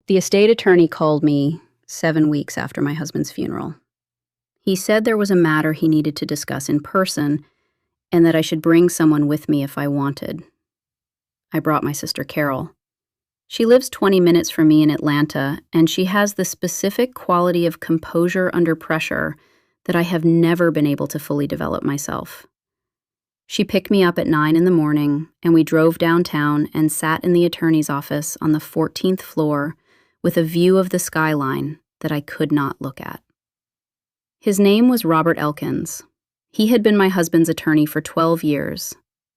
The estate attorney called me 7 weeks after my husband's funeral. He said there was a matter he needed to discuss in person and that I should bring someone with me if I wanted. I brought my sister Carol. She lives 20 minutes from me in Atlanta, and she has the specific quality of composure under pressure that I have never been able to fully develop myself. She picked me up at 9 in the morning, and we drove downtown and sat in the attorney's office on the 14th floor with a view of the skyline that I could not look at. His name was Robert Elkins. He had been my husband's attorney for 12 years,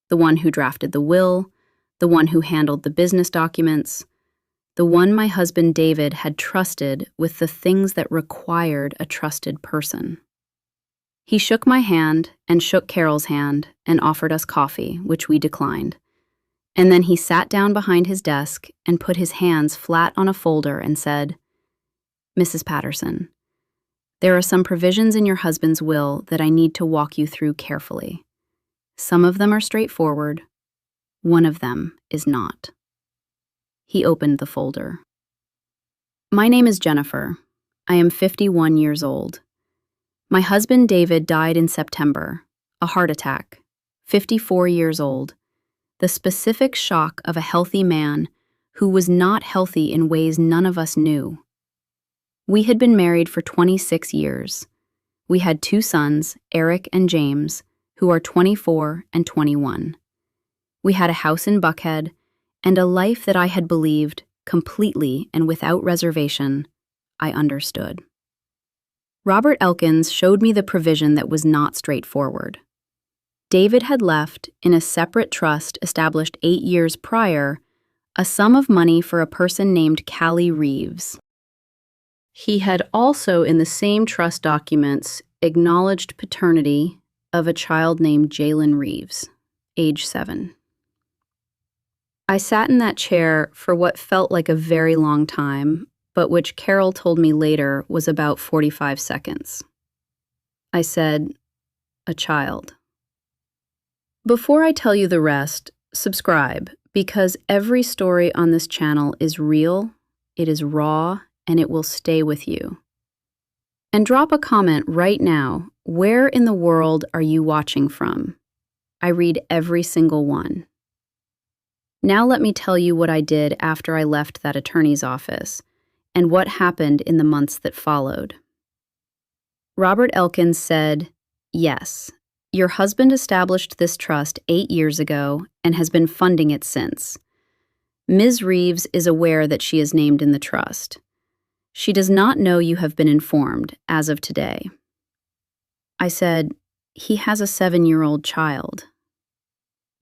the one who drafted the will, the one who handled the business documents, the one my husband David had trusted with the things that required a trusted person. He shook my hand and shook Carol's hand and offered us coffee, which we declined. And then he sat down behind his desk and put his hands flat on a folder and said, "Mrs. Patterson, there are some provisions in your husband's will that I need to walk you through carefully. Some of them are straightforward. One of them is not." He opened the folder. "My name is Jennifer. I am 51 years old. My husband David died in September, a heart attack, 54 years old, the specific shock of a healthy man who was not healthy in ways none of us knew. We had been married for 26 years. We had 2 sons, Eric and James, who are 24 and 21. We had a house in Buckhead and a life that I had believed, completely and without reservation, I understood. Robert Elkins showed me the provision that was not straightforward. David had left, in a separate trust established 8 years prior, a sum of money for a person named Callie Reeves. He had also, in the same trust documents, acknowledged paternity of a child named Jaylen Reeves, age 7. I sat in that chair for what felt like a very long time, but which Carol told me later was about 45 seconds. I said, "A child." Before I tell you the rest, subscribe, because every story on this channel is real, it is raw, and it will stay with you. And drop a comment right now. Where in the world are you watching from? I read every single one. Now let me tell you what I did after I left that attorney's office, and what happened in the months that followed. Robert Elkins said, "Yes, your husband established this trust 8 years ago and has been funding it since. Ms. Reeves is aware that she is named in the trust. She does not know you have been informed as of today." I said, "He has a 7-year-old child."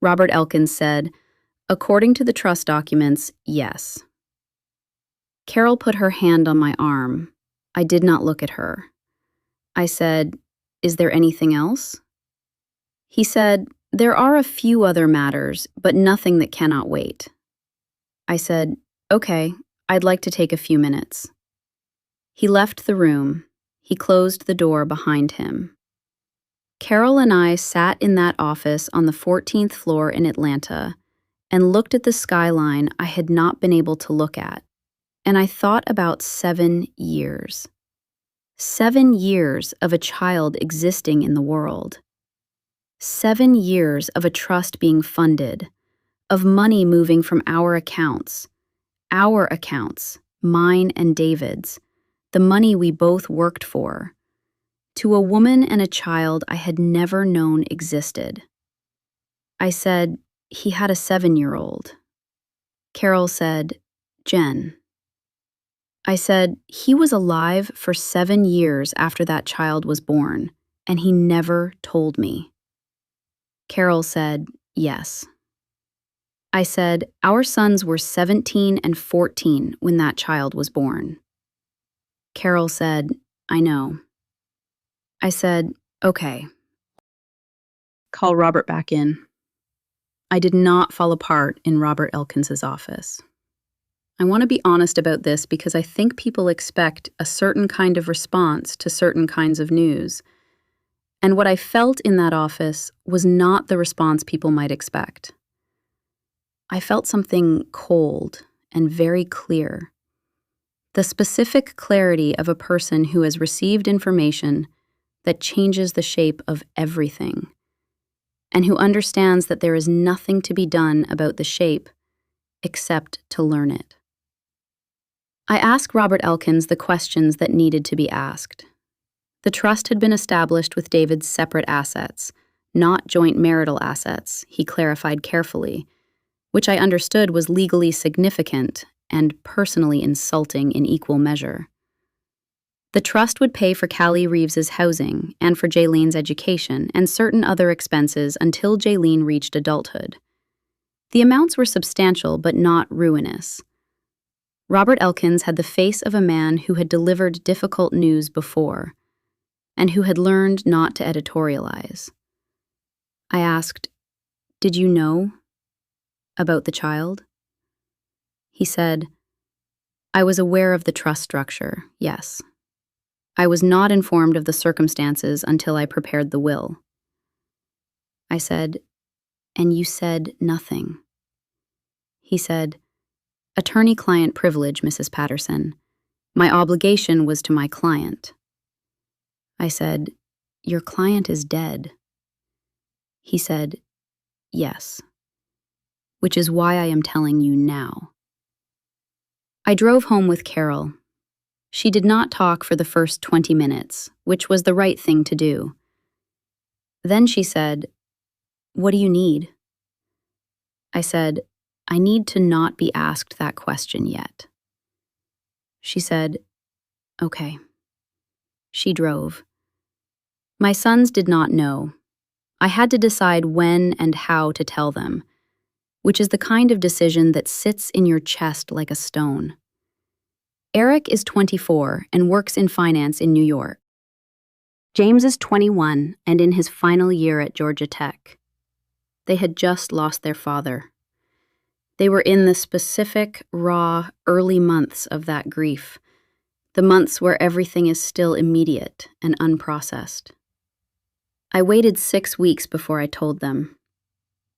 Robert Elkins said, "According to the trust documents, yes." Carol put her hand on my arm. I did not look at her. I said, "Is there anything else?" He said, "There are a few other matters, but nothing that cannot wait." I said, "Okay, I'd like to take a few minutes." He left the room. He closed the door behind him. Carol and I sat in that office on the 14th floor in Atlanta and looked at the skyline I had not been able to look at. And I thought about 7 years. 7 years of a child existing in the world. 7 years of a trust being funded, of money moving from our accounts, mine and David's, the money we both worked for, to a woman and a child I had never known existed. I said, "He had a 7-year-old. Carol said, "Jen." I said, "He was alive for 7 years after that child was born, and he never told me." Carol said, "Yes." I said, "Our sons were 17 and 14 when that child was born." Carol said, "I know." I said, "Okay. Call Robert back in." I did not fall apart in Robert Elkins's office. I want to be honest about this because I think people expect a certain kind of response to certain kinds of news. And what I felt in that office was not the response people might expect. I felt something cold and very clear. The specific clarity of a person who has received information that changes the shape of everything, and who understands that there is nothing to be done about the shape except to learn it. I asked Robert Elkins the questions that needed to be asked. The trust had been established with David's separate assets, not joint marital assets, he clarified carefully, which I understood was legally significant and personally insulting in equal measure. The trust would pay for Callie Reeves's housing and for Jaylen's education and certain other expenses until Jaylen reached adulthood. The amounts were substantial but not ruinous. Robert Elkins had the face of a man who had delivered difficult news before, and who had learned not to editorialize. I asked, "Did you know about the child?" He said, "I was aware of the trust structure, yes. I was not informed of the circumstances until I prepared the will." I said, "And you said nothing?" He said, "Attorney-client privilege, Mrs. Patterson. My obligation was to my client." I said, "Your client is dead." He said, "Yes. Which is why I am telling you now." I drove home with Carol. She did not talk for the first 20 minutes, which was the right thing to do. Then she said, "What do you need?" I said, "I need to not be asked that question yet." She said, "Okay." She drove. My sons did not know. I had to decide when and how to tell them, which is the kind of decision that sits in your chest like a stone. Eric is 24 and works in finance in New York. James is 21 and in his final year at Georgia Tech. They had just lost their father. They were in the specific, raw, early months of that grief, the months where everything is still immediate and unprocessed. I waited 6 weeks before I told them.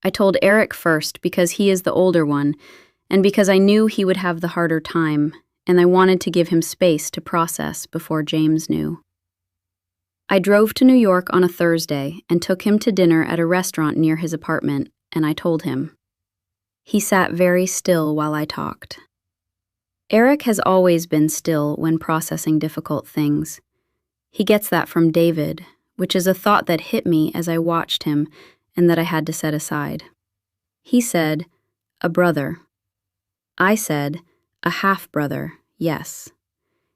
I told Eric first because he is the older one, and because I knew he would have the harder time, and I wanted to give him space to process before James knew. I drove to New York on a Thursday and took him to dinner at a restaurant near his apartment, and I told him. He sat very still while I talked. Eric has always been still when processing difficult things. He gets that from David, which is a thought that hit me as I watched him and that I had to set aside. He said, "A brother." I said, "A half-brother, yes."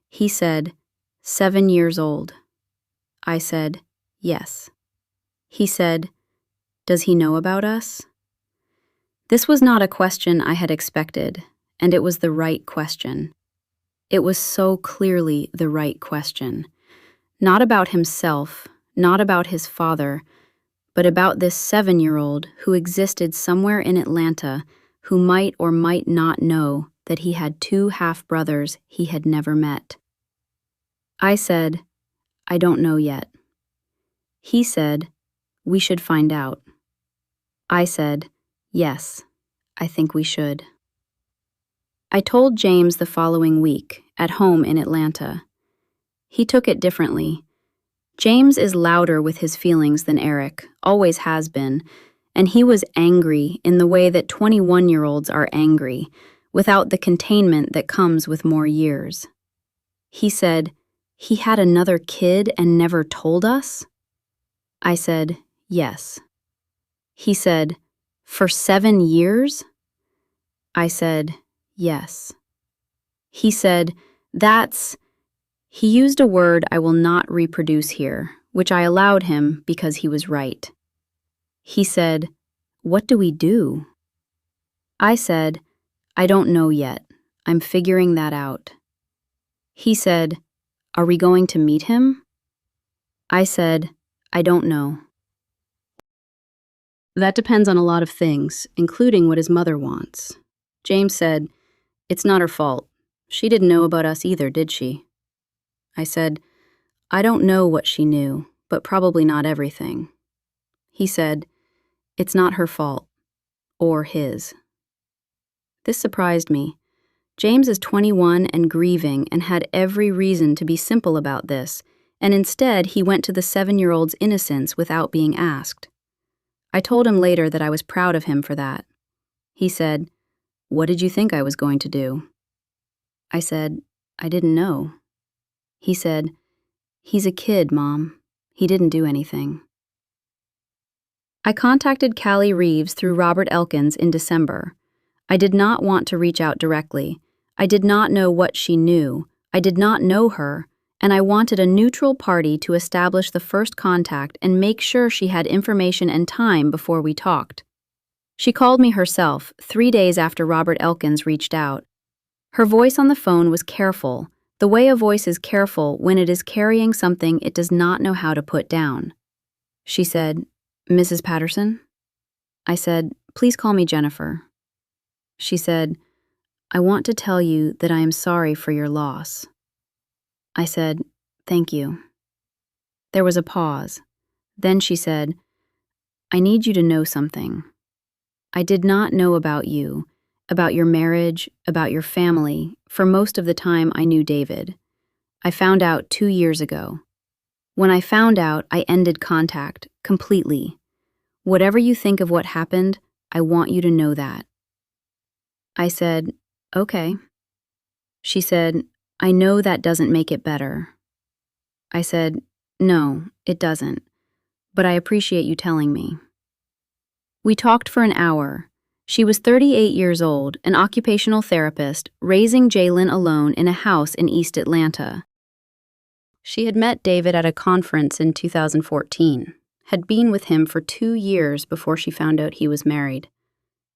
He said, 7 years old. I said, "Yes." He said, "Does he know about us?" This was not a question I had expected, and it was the right question. It was so clearly the right question. Not about himself, not about his father, but about this 7-year-old who existed somewhere in Atlanta who might or might not know that he had 2 half-brothers he had never met. I said, "I don't know yet." He said, "We should find out." I said, "Yes, I think we should." I told James the following week, at home in Atlanta. He took it differently. James is louder with his feelings than Eric, always has been, and he was angry in the way that 21-year-olds are angry, without the containment that comes with more years. He said, "He had another kid and never told us?" I said, "Yes." He said, "For 7 years?" I said, "Yes." He said, He used a word I will not reproduce here, which I allowed him because he was right. He said, "What do we do?" I said, "I don't know yet. I'm figuring that out." He said, "Are we going to meet him?" I said, "I don't know." "That depends on a lot of things, including what his mother wants." James said, "It's not her fault. She didn't know about us either, did she?" I said, "I don't know what she knew, but probably not everything." He said, "It's not her fault. Or his." This surprised me. James is 21 and grieving and had every reason to be simple about this, and instead he went to the 7-year-old's innocence without being asked. I told him later that I was proud of him for that. He said, "What did you think I was going to do?" I said, "I didn't know." He said, "He's a kid, Mom. He didn't do anything." I contacted Callie Reeves through Robert Elkins in December. I did not want to reach out directly. I did not know what she knew. I did not know her, and I wanted a neutral party to establish the first contact and make sure she had information and time before we talked. She called me herself 3 days after Robert Elkins reached out. Her voice on the phone was careful, the way a voice is careful when it is carrying something it does not know how to put down. She said, "Mrs. Patterson?" I said, "Please call me Jennifer." She said, "I want to tell you that I am sorry for your loss." I said, "Thank you." There was a pause. Then she said, "I need you to know something. I did not know about you, about your marriage, about your family, for most of the time I knew David. I found out 2 years ago. When I found out, I ended contact, completely. Whatever you think of what happened, I want you to know that." I said, "Okay." She said, "I know that doesn't make it better." I said, "No, it doesn't, but I appreciate you telling me." We talked for an hour. She was 38 years old, an occupational therapist, raising Jaylen alone in a house in East Atlanta. She had met David at a conference in 2014, had been with him for 2 years before she found out he was married,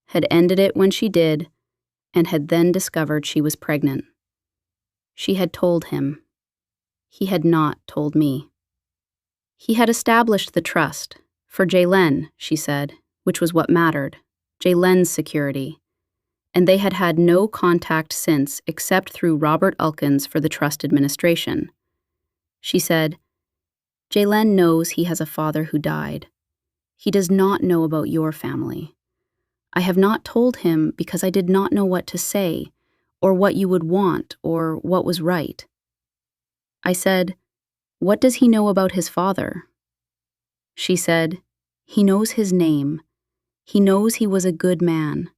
had ended it when she did, and had then discovered she was pregnant. She had told him. He had not told me. He had established the trust, for Jaylen, she said, which was what mattered, Jaylen's security, and they had had no contact since except through Robert Elkins for the trust administration. She said, "Jaylen knows he has a father who died. He does not know about your family. I have not told him because I did not know what to say, or what you would want, or what was right." I said, "What does he know about his father?" She said, "He knows his name. He knows he was a good man.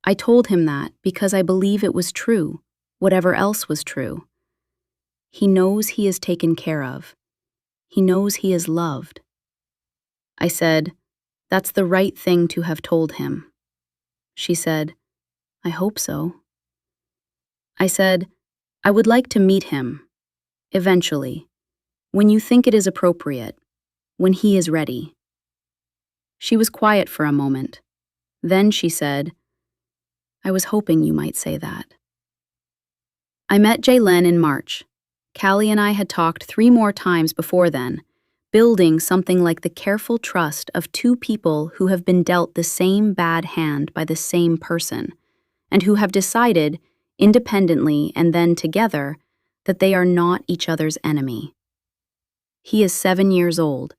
I told him that because I believe it was true, whatever else was true. He knows he is taken care of. He knows he is loved." I said, "That's the right thing to have told him." She said, "I hope so." I said, "I would like to meet him, eventually, when you think it is appropriate, when he is ready." She was quiet for a moment. Then she said, "I was hoping you might say that." I met Jaylen in March. Callie and I had talked 3 more times before then, building something like the careful trust of 2 people who have been dealt the same bad hand by the same person, and who have decided, independently and then together, that they are not each other's enemy. He is 7 years old.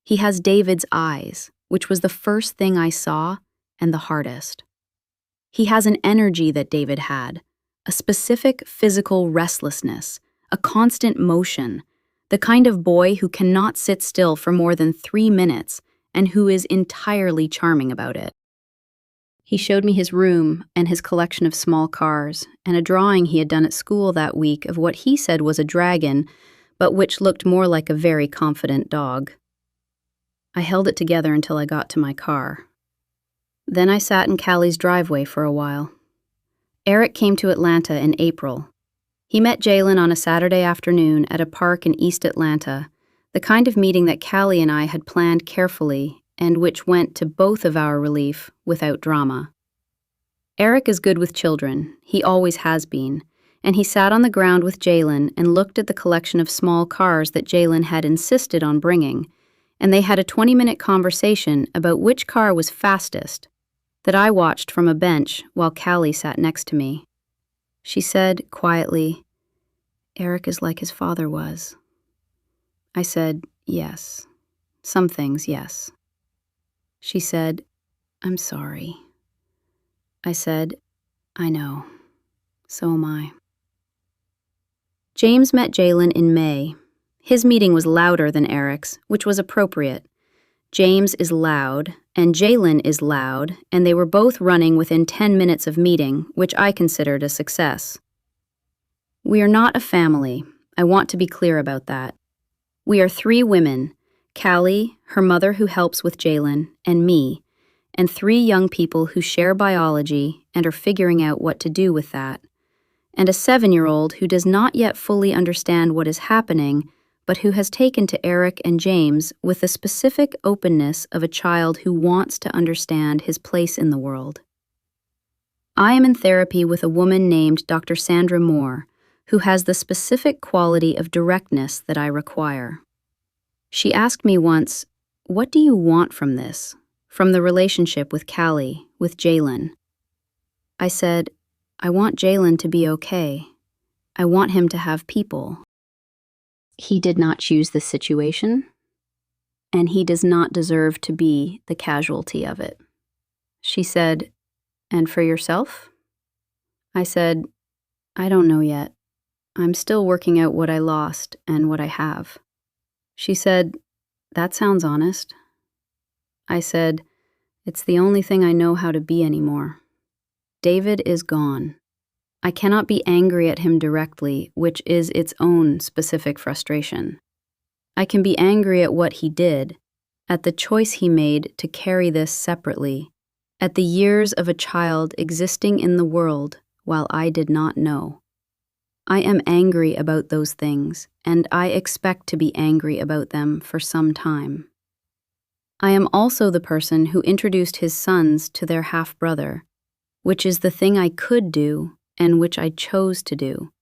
He has David's eyes, which was the first thing I saw and the hardest. He has an energy that David had, a specific physical restlessness, a constant motion, the kind of boy who cannot sit still for more than 3 minutes and who is entirely charming about it. He showed me his room and his collection of small cars, and a drawing he had done at school that week of what he said was a dragon, but which looked more like a very confident dog. I held it together until I got to my car. Then I sat in Callie's driveway for a while. Eric came to Atlanta in April. He met Jaylen on a Saturday afternoon at a park in East Atlanta, the kind of meeting that Callie and I had planned carefully and which went to both of our relief without drama. Eric is good with children, he always has been, and he sat on the ground with Jaylen and looked at the collection of small cars that Jaylen had insisted on bringing, and they had a 20-minute conversation about which car was fastest, that I watched from a bench while Callie sat next to me. She said, quietly, "Eric is like his father was." I said, "Yes. Some things, yes." She said, "I'm sorry." I said, "I know. So am I. James met Jaylen in May. His meeting was louder than Eric's, which was appropriate. James is loud, and Jaylen is loud, and they were both running within 10 minutes of meeting, which I considered a success. We are not a family. I want to be clear about that. We are 3 women, Callie, her mother who helps with Jaylen, and me, and 3 young people who share biology and are figuring out what to do with that, and a 7-year-old who does not yet fully understand what is happening, but who has taken to Eric and James with the specific openness of a child who wants to understand his place in the world. I am in therapy with a woman named Dr. Sandra Moore, who has the specific quality of directness that I require. She asked me once, "What do you want from this, from the relationship with Callie, with Jaylen?" I said, "I want Jaylen to be okay. I want him to have people. He did not choose this situation, and he does not deserve to be the casualty of it." She said, "And for yourself?" I said, "I don't know yet. I'm still working out what I lost and what I have." She said, "That sounds honest." I said, "It's the only thing I know how to be anymore. David is gone. I cannot be angry at him directly, which is its own specific frustration. I can be angry at what he did, at the choice he made to carry this separately, at the years of a child existing in the world while I did not know. I am angry about those things, and I expect to be angry about them for some time. I am also the person who introduced his sons to their half-brother, which is the thing I could do and which I chose to do,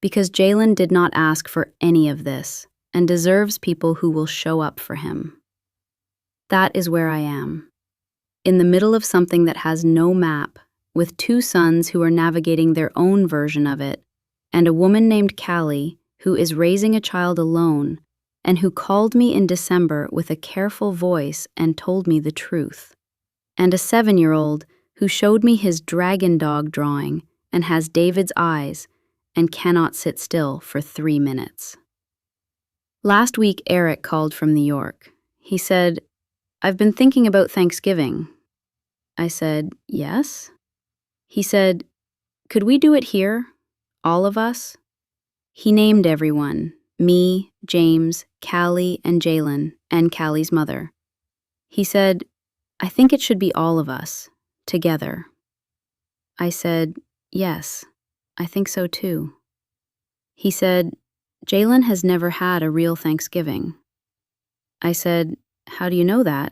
because Jaylen did not ask for any of this and deserves people who will show up for him. That is where I am, in the middle of something that has no map, with 2 sons who are navigating their own version of it, and a woman named Callie who is raising a child alone and who called me in December with a careful voice and told me the truth, and a 7-year-old who showed me his dragon dog drawing and has David's eyes and cannot sit still for 3 minutes. Last week, Eric called from New York. He said, "I've been thinking about Thanksgiving." I said, "Yes?" He said, "Could we do it here? All of us?" He named everyone, me, James, Callie, and Jaylen, and Callie's mother. He said, "I think it should be all of us, together." I said, "Yes, I think so too." He said, "Jaylen has never had a real Thanksgiving." I said, "How do you know that?"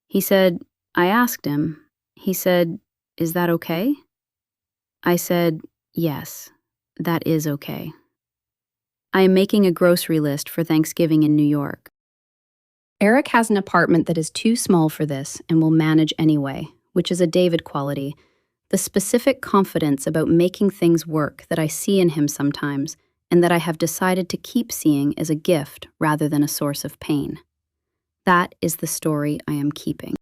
He said, "I asked him." He said, "Is that okay?" I said, "Yes, that is okay." I am making a grocery list for Thanksgiving in New York. Eric has an apartment that is too small for this and will manage anyway, which is a David quality, the specific confidence about making things work that I see in him sometimes and that I have decided to keep seeing as a gift rather than a source of pain. That is the story I am keeping.